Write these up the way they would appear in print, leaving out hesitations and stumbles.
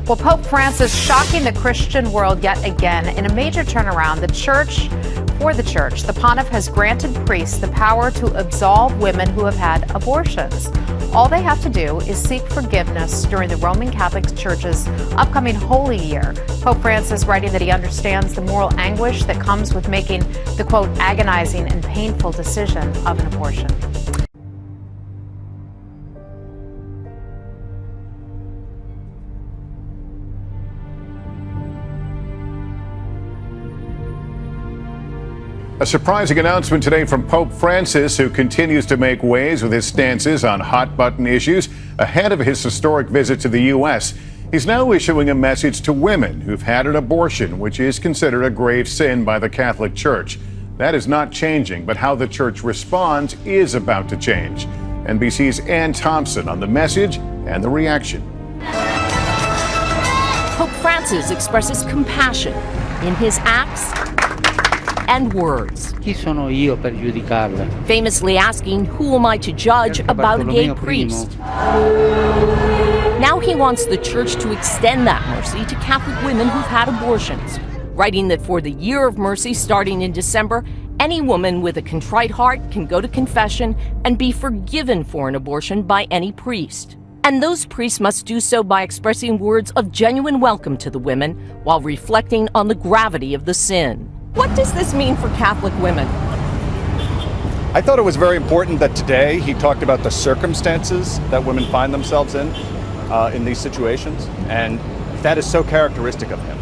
Well, Pope Francis shocking the Christian world yet again in a major turnaround. For the church, the pontiff has granted priests the power to absolve women who have had abortions. All they have to do is seek forgiveness during the Roman Catholic Church's upcoming Holy Year. Pope Francis writing that he understands the moral anguish that comes with making the, quote, agonizing and painful decision of an abortion. A surprising announcement today from Pope Francis, who continues to make waves with his stances on hot-button issues ahead of his historic visit to the U.S. He's now issuing a message to women who've had an abortion, which is considered a grave sin by the Catholic Church. That is not changing, but how the Church responds is about to change. NBC's Ann Thompson on the message and the reaction. Pope Francis expresses compassion in his acts and words. Chi sono io per giudicarla? Famously asking, "Who am I to judge about a gay priest?" Now he wants the church to extend that mercy to Catholic women who've had abortions, writing that for the Year of Mercy starting in December, any woman with a contrite heart can go to confession and be forgiven for an abortion by any priest. And those priests must do so by expressing words of genuine welcome to the women while reflecting on the gravity of the sin. What does this mean for Catholic women? I thought it was very important that today he talked about the circumstances that women find themselves in these situations, and that is so characteristic of him.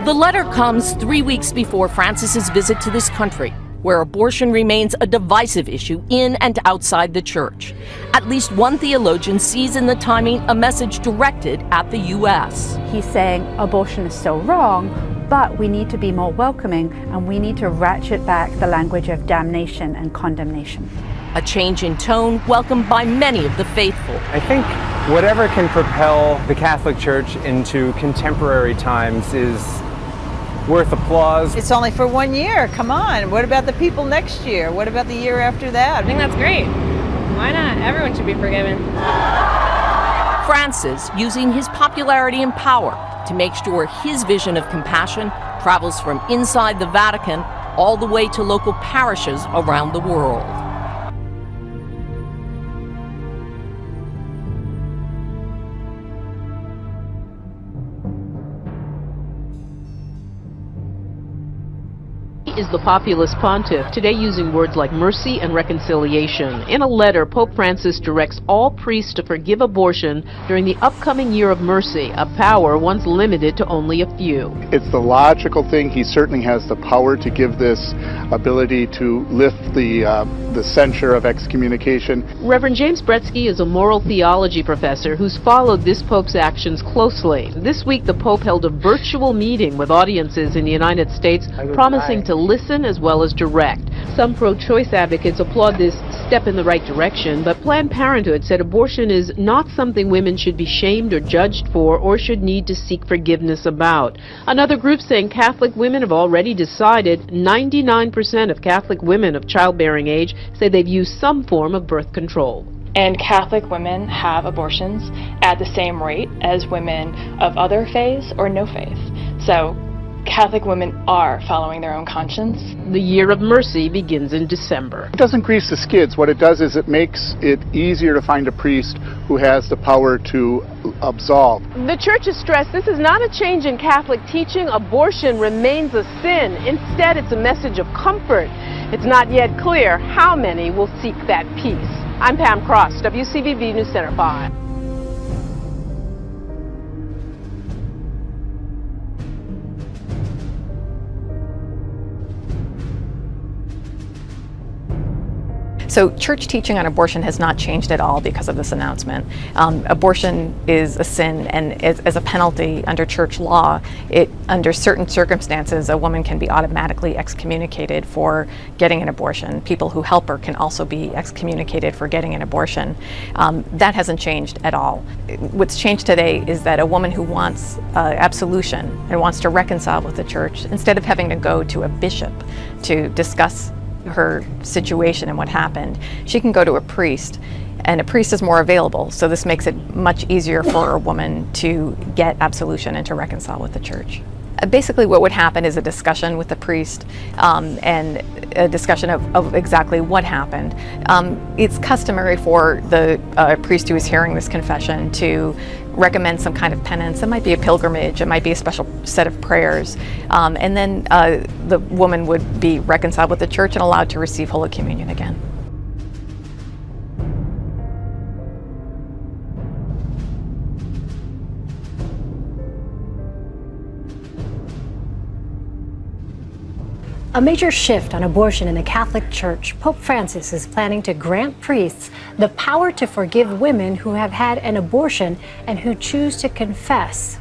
The letter comes 3 weeks before Francis's visit to this country, where abortion remains a divisive issue in and outside the church. At least one theologian sees in the timing a message directed at the U.S. He's saying abortion is still wrong, but we need to be more welcoming and we need to ratchet back the language of damnation and condemnation. A change in tone welcomed by many of the faithful. I think whatever can propel the Catholic Church into contemporary times is worth applause. It's only for 1 year. Come on. What about the people next year? What about the year after that? I think that's great. Why not? Everyone should be forgiven. Francis using his popularity and power to make sure his vision of compassion travels from inside the Vatican all the way to local parishes around the world. Is the populist pontiff, today using words like mercy and reconciliation. In a letter, Pope Francis directs all priests to forgive abortion during the upcoming Year of Mercy, a power once limited to only a few. It's the logical thing. He certainly has the power to give this ability to lift the censure of excommunication. Reverend James Bretsky is a moral theology professor who's followed this Pope's actions closely. This week, the Pope held a virtual meeting with audiences in the United States, promising to listen as well as direct. Some pro-choice advocates applaud this step in the right direction, but Planned Parenthood said abortion is not something women should be shamed or judged for or should need to seek forgiveness about. Another group saying Catholic women have already decided 99% of Catholic women of childbearing age say they've used some form of birth control. And Catholic women have abortions at the same rate as women of other faiths or no faith. So Catholic women are following their own conscience. The Year of Mercy begins in December. It doesn't grease the skids. What it does is it makes it easier to find a priest who has the power to absolve. The Church has stressed this is not a change in Catholic teaching. Abortion remains a sin. Instead, it's a message of comfort. It's not yet clear how many will seek that peace. I'm Pam Cross, WCVB News Center 5. So church teaching on abortion has not changed at all because of this announcement. Abortion is a sin, and as a penalty under church law, under certain circumstances, a woman can be automatically excommunicated for getting an abortion. People who help her can also be excommunicated for getting an abortion. That hasn't changed at all. What's changed today is that a woman who wants absolution and wants to reconcile with the church, instead of having to go to a bishop to discuss her situation and what happened, she can go to a priest and a priest is more available. So this makes it much easier for a woman to get absolution and to reconcile with the church. Basically what would happen is a discussion with the priest and a discussion of exactly what happened. It's customary for the priest who is hearing this confession to recommend some kind of penance. It might be a pilgrimage, it might be a special set of prayers, and then the woman would be reconciled with the church and allowed to receive Holy Communion again. A major shift on abortion in the Catholic Church. Pope Francis is planning to grant priests the power to forgive women who have had an abortion and who choose to confess.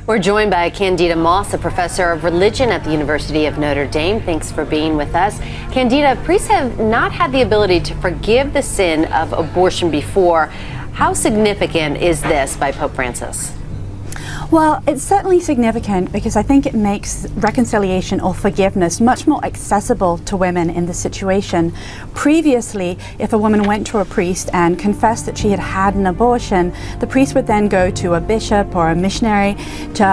We're joined by Candida Moss, a professor of religion at the University of Notre Dame. Thanks for being with us. Candida, priests have not had the ability to forgive the sin of abortion before. How significant is this by Pope Francis? Well, it's certainly significant because I think it makes reconciliation or forgiveness much more accessible to women in this situation. Previously, if a woman went to a priest and confessed that she had had an abortion, the priest would then go to a bishop or a missionary to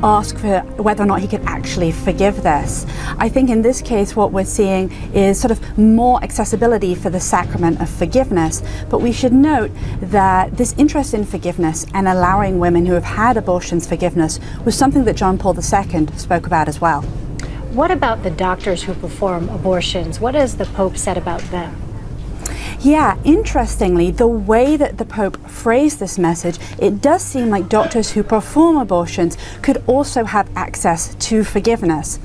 ask for whether or not he could actually forgive this. I think in this case what we're seeing is sort of more accessibility for the sacrament of forgiveness, but we should note that this interest in forgiveness and allowing women who have had abortions forgiveness was something that John Paul II spoke about as well. What about the doctors who perform abortions? What has the Pope said about them? Yeah, interestingly, the way that the Pope phrased this message, it does seem like doctors who perform abortions could also have access to forgiveness.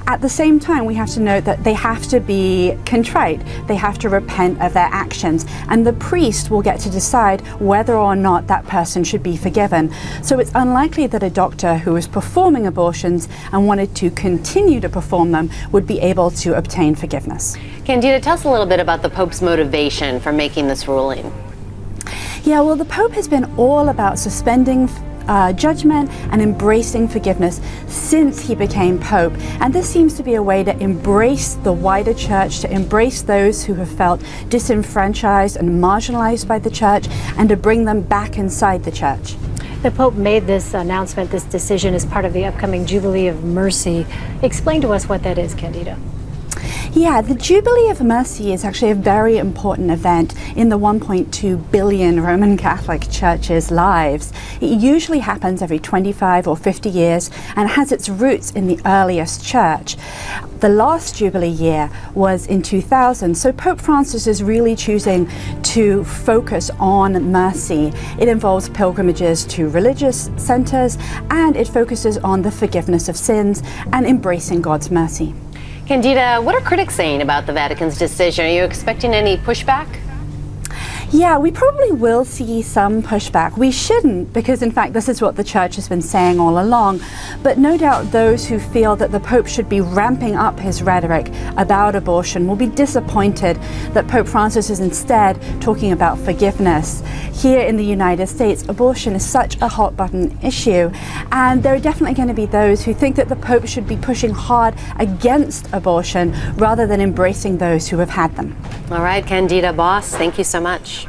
At the same time, we have to note that they have to be contrite. They have to repent of their actions, and the priest will get to decide whether or not that person should be forgiven. So it's unlikely that a doctor who is performing abortions and wanted to continue to perform them would be able to obtain forgiveness. Candida, tell us a little bit about the Pope's motivation for making this ruling. Yeah, well, the Pope has been all about suspending judgment and embracing forgiveness since he became Pope. And this seems to be a way to embrace the wider church, to embrace those who have felt disenfranchised and marginalized by the church, and to bring them back inside the church. The Pope made this announcement, this decision, as part of the upcoming Jubilee of Mercy. Explain to us what that is, Candida. Yeah, the Jubilee of Mercy is actually a very important event in the 1.2 billion Roman Catholic Church's lives. It usually happens every 25 or 50 years and has its roots in the earliest church. The last Jubilee year was in 2000, so Pope Francis is really choosing to focus on mercy. It involves pilgrimages to religious centers, and it focuses on the forgiveness of sins and embracing God's mercy. Candida, what are critics saying about the Vatican's decision? Are you expecting any pushback? Yeah, we probably will see some pushback. We shouldn't, because in fact this is what the Church has been saying all along. But no doubt those who feel that the Pope should be ramping up his rhetoric about abortion will be disappointed that Pope Francis is instead talking about forgiveness. Here in the United States, abortion is such a hot button issue, and there are definitely going to be those who think that the Pope should be pushing hard against abortion rather than embracing those who have had them. All right, Candida Moss, thank you so much.